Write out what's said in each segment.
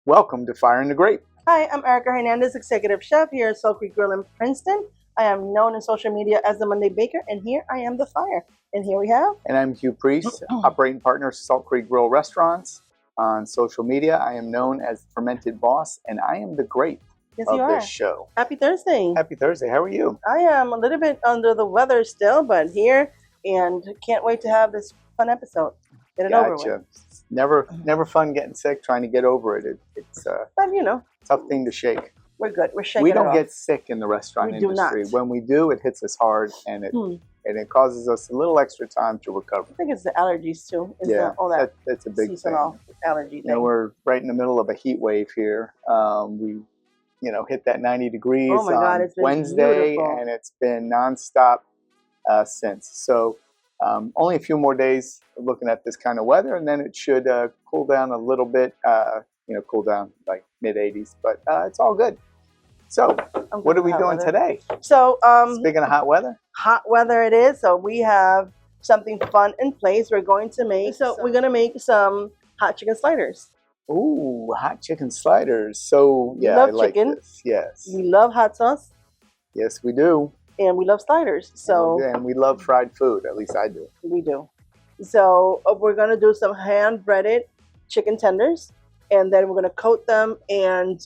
Welcome to Fire and the Grape. Hi, I'm Erica Hernandez, Executive Chef here at Soul Creek Grill in Princeton. I am known in social media as the Monday Baker, and here I am the Fire. And here we have... And I'm Hugh Priest, operating partner of Salt Creek Grill Restaurants. On social media, I am known as the Fermented Boss, and I am the grape of this show. Happy Thursday. Happy Thursday. How are you? I am a little bit under the weather still, but here, and can't wait to have this fun episode. Get it over with. Never fun getting sick, trying to get over it. It's but you know, tough thing to shake. We're good. We're shaking. We don't get sick in the restaurant industry. Do not. When we do, it hits us hard, and it causes us a little extra time to recover. I think it's the allergies too. It's all that's a big seasonal allergy thing. You know, we're right in the middle of a heat wave here. We hit that 90 degrees on Wednesday, and it's been nonstop since. So only a few more days looking at this kind of weather, and then it should cool down a little bit. Cool down like mid-80s, but it's all good. So what are we doing today? So speaking of hot weather it is. So we have something fun in place. We're going to make some hot chicken sliders. Ooh, hot chicken sliders. So yeah, I like chicken. This. Yes. We love hot sauce. Yes, we do. And we love sliders. So and we love fried food. At least I do. We do. So we're gonna do some hand-breaded chicken tenders, and then we're gonna coat them in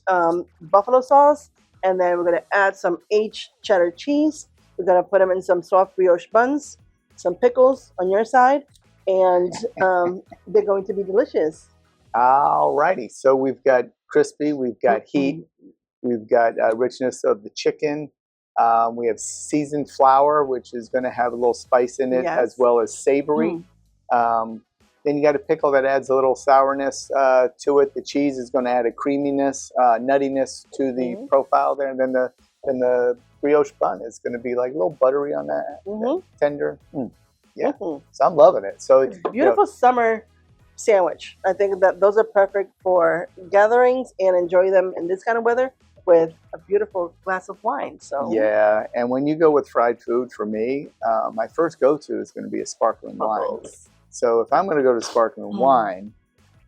buffalo sauce, and then we're gonna add some aged cheddar cheese. We're gonna put them in some soft brioche buns, some pickles on your side, and they're going to be delicious. Alrighty, so we've got crispy, we've got heat, we've got richness of the chicken. We have seasoned flour, which is going to have a little spice in it, as well as savory. Then you got a pickle that adds a little sourness to it. The cheese is going to add a creaminess, nuttiness to the profile there, and then the brioche bun is going to be like a little buttery on that, tender. Yeah, so I'm loving it. So it's a beautiful summer sandwich. I think that those are perfect for gatherings and enjoy them in this kind of weather with a beautiful glass of wine. So yeah, and when you go with fried food, for me, my first go-to is going to be a sparkling wine. So if I'm going to go to sparkling wine,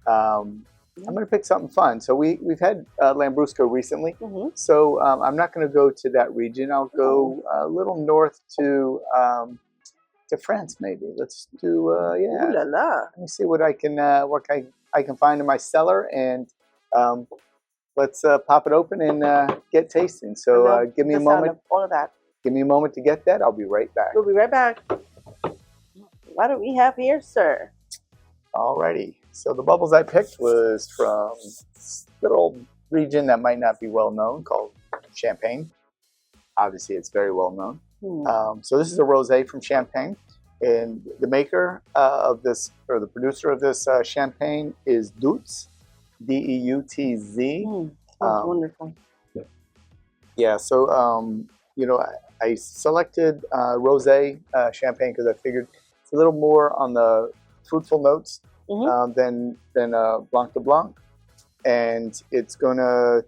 I'm going to pick something fun. So we've had Lambrusco recently, so I'm not going to go to that region. I'll go a little north to France, maybe. Let's do Ooh la la. Let me see what I can find in my cellar, and let's pop it open and get tasting. So give me a moment. All of that. Give me a moment to get that. I'll be right back. We'll be right back. What do we have here, sir? Alrighty. So the bubbles I picked was from this little region that might not be well known called Champagne. Obviously, it's very well known. So this is a rosé from Champagne, and the maker of this, or the producer of this champagne, is Deutz, D-E-U-T-Z. That's wonderful. Yeah. So I selected rosé champagne because I figured it's a little more on the fruitful notes than Blanc de Blanc, and it's gonna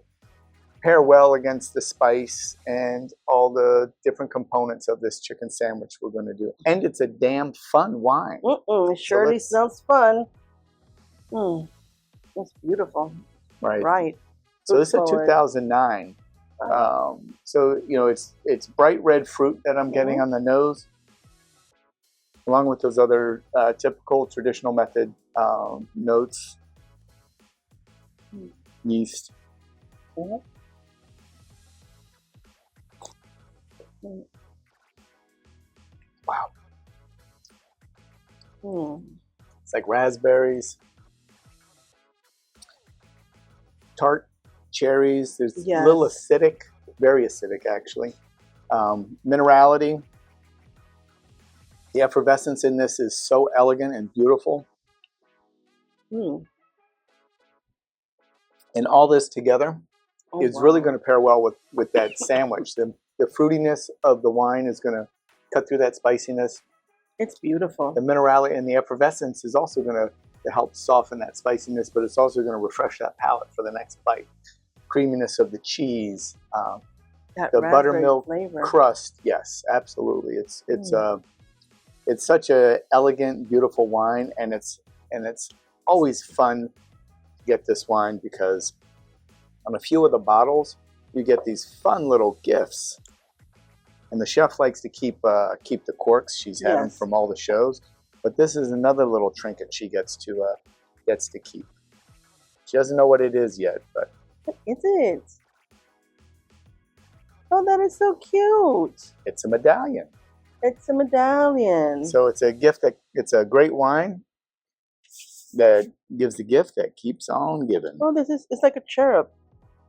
pair well against the spice and all the different components of this chicken sandwich we're going to do. And it's a damn fun wine. It surely smells fun. That's beautiful. Right. So this is a 2009. So it's bright red fruit that I'm getting on the nose, along with those other typical traditional method notes. Yeast. Wow. It's like raspberries, tart cherries. There's a little acidic, very acidic actually. Minerality. The effervescence in this is so elegant and beautiful. And all this together is really going to pair well with that sandwich. The fruitiness of the wine is going to cut through that spiciness. It's beautiful. The minerality and the effervescence is also going to help soften that spiciness, but it's also going to refresh that palate for the next bite. Creaminess of the cheese, the buttermilk crust. Yes, absolutely. It's such a elegant, beautiful wine, and it's always fun to get this wine because On a few of the bottles, you get these fun little gifts. And the chef likes to keep the corks. She's had them from all the shows. But this is another little trinket she gets to keep. She doesn't know what it is yet, but what is it? Oh, that is so cute. It's a medallion. It's a medallion. So it's a gift it's a great wine that gives the gift that keeps on giving. Oh, it's like a cherub.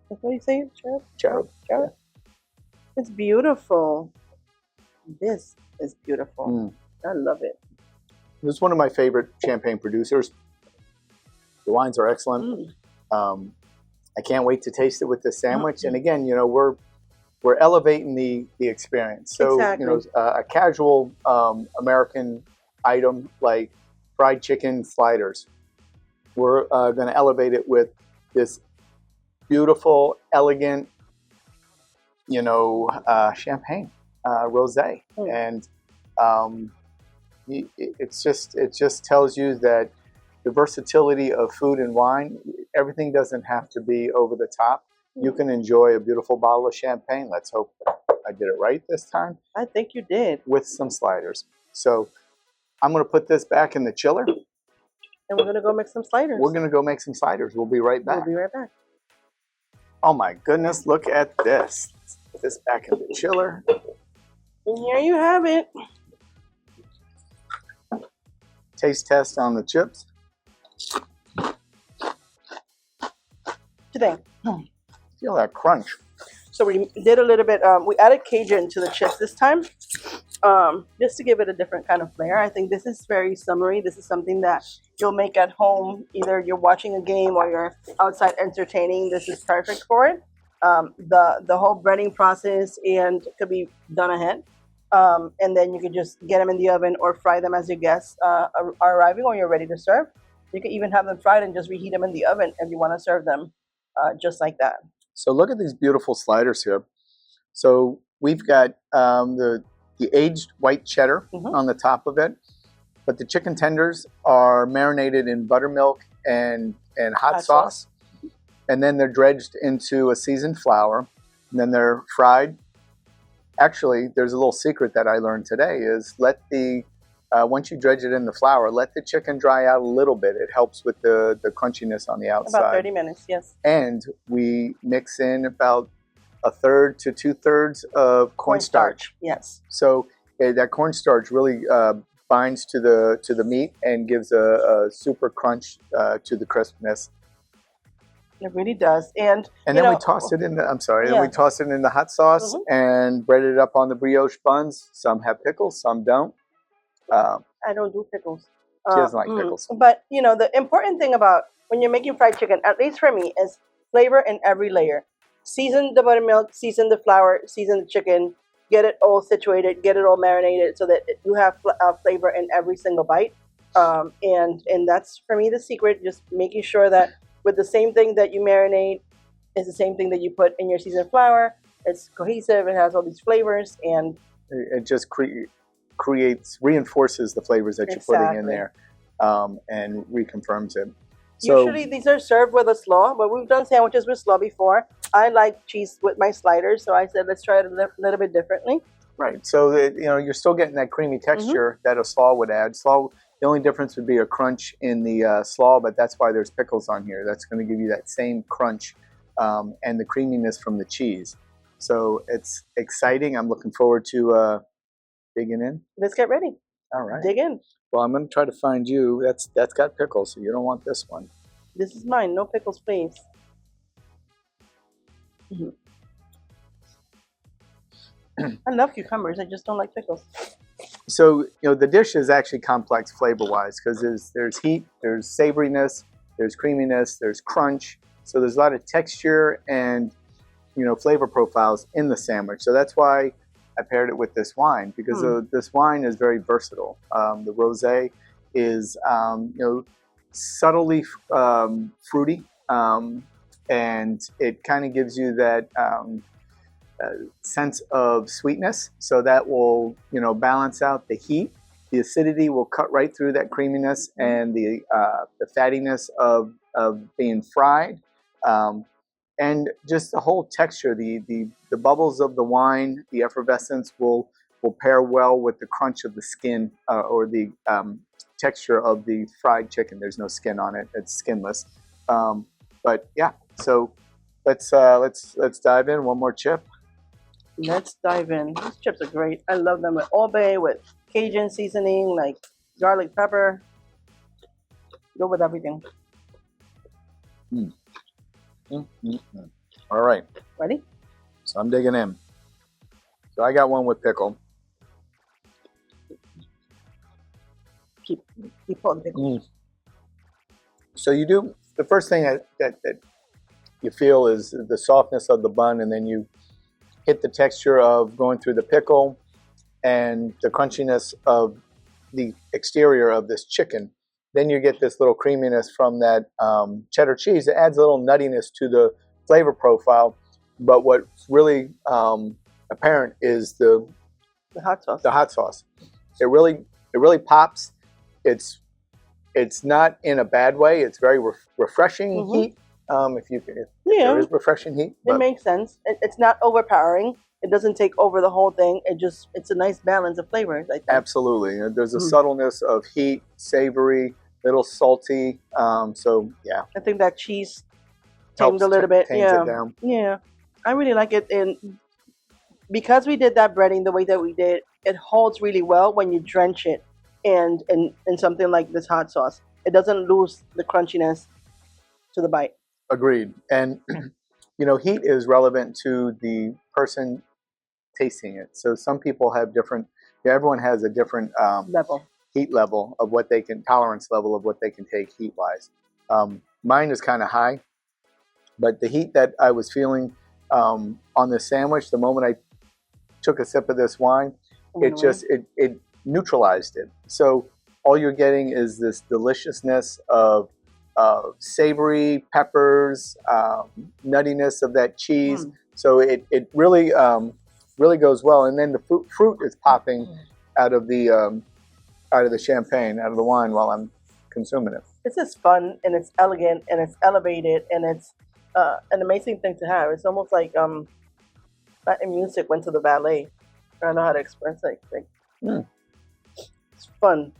That's what you say? Cherub? Cherub. Cherub. Yeah. It's beautiful. This is beautiful. I love it. This is one of my favorite champagne producers. The wines are excellent. I can't wait to taste it with this sandwich. And again, you know, we're elevating the experience. So you know, a casual American item like fried chicken sliders, we're going to elevate it with this beautiful, elegant, you know, champagne, rosé, and it just tells you that the versatility of food and wine, everything doesn't have to be over the top. You can enjoy a beautiful bottle of champagne. Let's hope I did it right this time. I think you did. With some sliders. So I'm going to put this back in the chiller. And we're going to go make some sliders. We're going to go make some sliders. We'll be right back. We'll be right back. Oh my goodness, look at this. Let's put this back in the chiller. And here you have it. Taste test on the chips. Today. Feel that crunch. So we did a little bit, we added Cajun to the chips this time, just to give it a different kind of flair. I think this is very summery. This is something that you'll make at home. Either you're watching a game or you're outside entertaining. This is perfect for it. The whole breading process and could be done ahead. And then you could just get them in the oven or fry them as your guests are arriving or you're ready to serve. You could even have them fried and just reheat them in the oven if you want to serve them just like that. So look at these beautiful sliders here. So we've got the aged white cheddar on the top of it, but the chicken tenders are marinated in buttermilk and hot sauce. And then they're dredged into a seasoned flour, and then they're fried. Actually, there's a little secret that I learned today is let the once you dredge it in the flour, let the chicken dry out a little bit. It helps with the crunchiness on the outside. About 30 minutes, yes. And we mix in about 1/3 to 2/3 of cornstarch. Yes. So that cornstarch really binds to the meat and gives a super crunch to the crispness. It really does. And then we toss it in the, then we toss it in the hot sauce and bread it up on the brioche buns. Some have pickles, some don't. I don't do pickles. She doesn't like pickles. But, you know, the important thing about when you're making fried chicken, at least for me, is flavor in every layer. Season the buttermilk, season the flour, season the chicken, get it all situated, get it all marinated so that you have flavor in every single bite. And that's, for me, the secret, just making sure that with the same thing that you marinate is the same thing that you put in your seasoned flour. It's cohesive, it has all these flavors, and it just reinforces the flavors that you're putting in there, and reconfirms it. So, usually these are served with a slaw, but we've done sandwiches with slaw before. I like cheese with my sliders, so I said let's try it a little bit differently. Right. So that, you know, you're still getting that creamy texture that a slaw would add. Slaw, the only difference would be a crunch in the slaw, but that's why there's pickles on here. That's going to give you that same crunch and the creaminess from the cheese. So it's exciting. I'm looking forward to digging in. Let's get ready. All right. Dig in. Well, I'm going to try to find you. That's got pickles, so you don't want this one. This is mine. No pickles, please. I love cucumbers. I just don't like pickles. So, you know, the dish is actually complex flavor-wise because there's heat, there's savoriness, there's creaminess, there's crunch. So there's a lot of texture and, you know, flavor profiles in the sandwich. So that's why I paired it with this wine, because this wine is very versatile. The rosé is, you know, subtly fruity, and it kind of gives you that sense of sweetness. So that will, you know, balance out the heat. The acidity will cut right through that creaminess and the fattiness of being fried. and just the whole texture, the bubbles of the wine, the effervescence will pair well with the crunch of the skin or the texture of the fried chicken. There's no skin on it; it's skinless. But yeah, so let's dive in. One more chip. Let's dive in. These chips are great. I love them with Old Bay, with Cajun seasoning, like garlic pepper. Go with everything. Mm. Mm, mm, mm. All right. Ready? So I'm digging in. So I got one with pickle. Keep pulling pickle. So you do, the first thing that you feel is the softness of the bun, and then you hit the texture of going through the pickle and the crunchiness of the exterior of this chicken. Then you get this little creaminess from that cheddar cheese. It adds a little nuttiness to the flavor profile. But what's really apparent is the hot sauce. The hot sauce. It really pops. It's not in a bad way. It's very refreshing heat. If there is refreshing heat. It makes sense. It's not overpowering. It doesn't take over the whole thing. It's a nice balance of flavors, I think. Absolutely. There's a subtleness of heat, savory, little salty. So yeah. I think that cheese tamed a little bit. It down. Yeah. I really like it, and because we did that breading the way that we did, it holds really well when you drench it in something like this hot sauce. It doesn't lose the crunchiness to the bite. Agreed. And heat is relevant to the person tasting it. So some people have different. Everyone has a different heat level of what they can, tolerance level of what they can take heat wise. Mine is kind of high, but the heat that I was feeling on the sandwich, the moment I took a sip of this wine, it neutralized it. So all you're getting is this deliciousness of savory peppers, nuttiness of that cheese. So it really goes well. And then the fruit is popping out of the champagne, out of the wine while I'm consuming it. This is fun, and it's elegant, and it's elevated, and it's an amazing thing to have. It's almost like Latin music went to the ballet. I don't know how to express it. It's fun.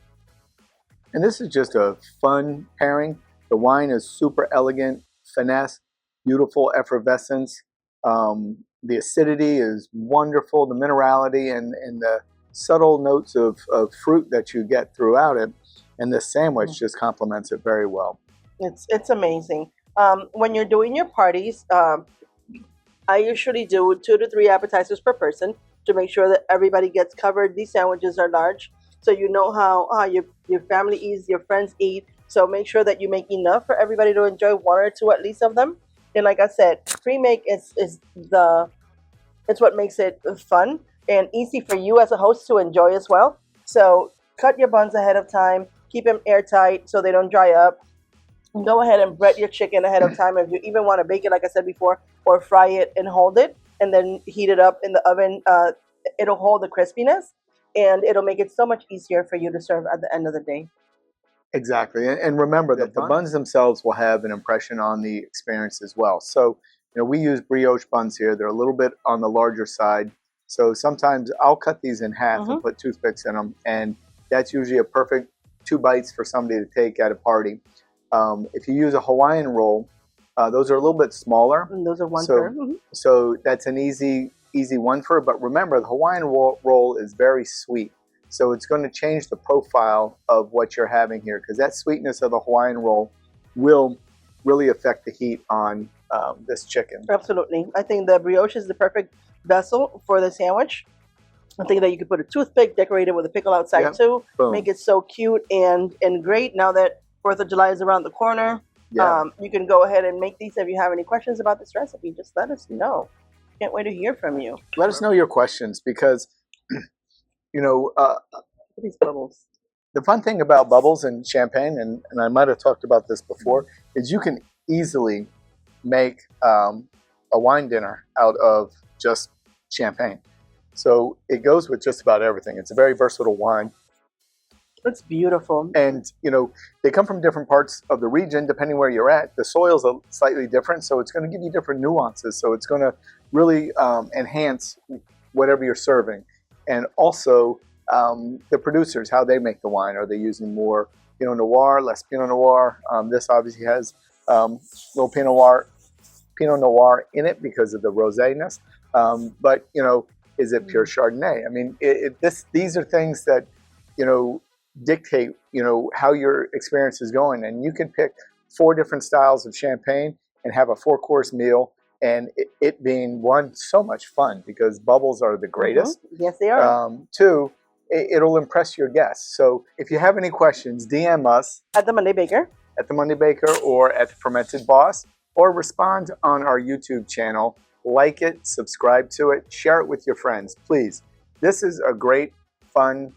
And this is just a fun pairing. The wine is super elegant, finesse, beautiful effervescence. The acidity is wonderful, the minerality and the subtle notes of fruit that you get throughout it. And this sandwich just complements it very well. It's amazing. When you're doing your parties, I usually do 2 to 3 appetizers per person to make sure that everybody gets covered. These sandwiches are large, so you know how your family eats, your friends eat. So make sure that you make enough for everybody to enjoy 1 or 2 at least of them. And like I said, pre-make is what makes it fun and easy for you as a host to enjoy as well. So cut your buns ahead of time, keep them airtight so they don't dry up. Go ahead and bread your chicken ahead of time if you even want to bake it, like I said before, or fry it and hold it and then heat it up in the oven. It'll hold the crispiness and it'll make it so much easier for you to serve at the end of the day. Exactly. And remember that the buns themselves will have an impression on the experience as well. So, we use brioche buns here. They're a little bit on the larger side. So sometimes I'll cut these in half and put toothpicks in them. And that's usually a perfect 2 bites for somebody to take at a party. If you use a Hawaiian roll, those are a little bit smaller. And those are one for. So that's an easy one for. But remember, the Hawaiian roll is very sweet. So it's going to change the profile of what you're having here, because that sweetness of the Hawaiian roll will really affect the heat on this chicken. Absolutely. I think the brioche is the perfect vessel for the sandwich. I think that you could put a toothpick, decorate it with a pickle outside too. Boom. Make it so cute and great. Now that 4th of July is around the corner, you can go ahead and make these. If you have any questions about this recipe, just let us know. Can't wait to hear from you. Let us know your questions, because these bubbles. The fun thing about bubbles and champagne, and I might have talked about this before, is you can easily make a wine dinner out of just champagne. So it goes with just about everything. It's a very versatile wine. It's beautiful. And, you know, they come from different parts of the region, depending where you're at. The soils are slightly different, so it's going to give you different nuances. So it's going to really enhance whatever you're serving. And also the producers, how they make the wine. Are they using more Pinot Noir, less Pinot Noir? This obviously has little Pinot Noir in it because of the roséness. But, you know, is it pure Chardonnay? I mean, these are things that, you know, dictate, you know, how your experience is going. And you can pick 4 different styles of champagne and have a 4-course meal, and it being, one, so much fun because bubbles are the greatest. Yes, they are. 2, it'll impress your guests. So if you have any questions, DM us at the Monday Baker, or at the Fermented Boss, or respond on our YouTube channel. Like it, subscribe to it, share it with your friends, please. This is a great, fun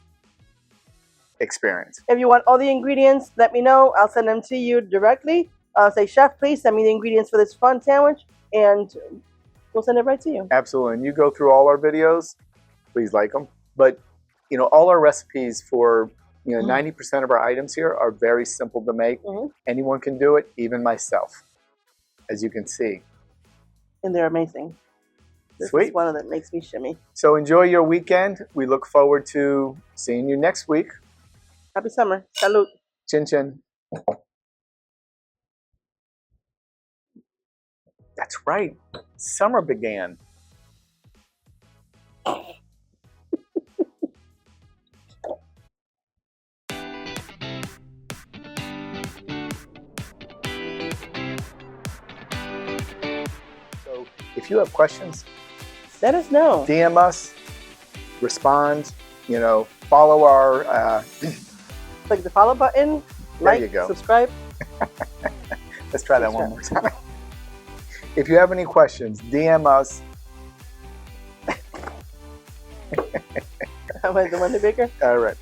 experience. If you want all the ingredients, let me know. I'll send them to you directly. Say, chef, please send me the ingredients for this fun sandwich, and we'll send it right to you. Absolutely. And you go through all our videos, please like them. But, you know, all our recipes for, you know, 90% of our items here are very simple to make. Anyone can do it, even myself, as you can see. And they're amazing. This Sweet. is one of them makes me shimmy. So enjoy your weekend. We look forward to seeing you next week. Happy summer. Salud. Chin chin. That's right. Summer began. So if you have questions, let us know. DM us, respond, you know, follow our... Click the follow button, like, you go. Subscribe. Let's try that one more time. If you have any questions, DM us. Am I the Monday Baker? All right.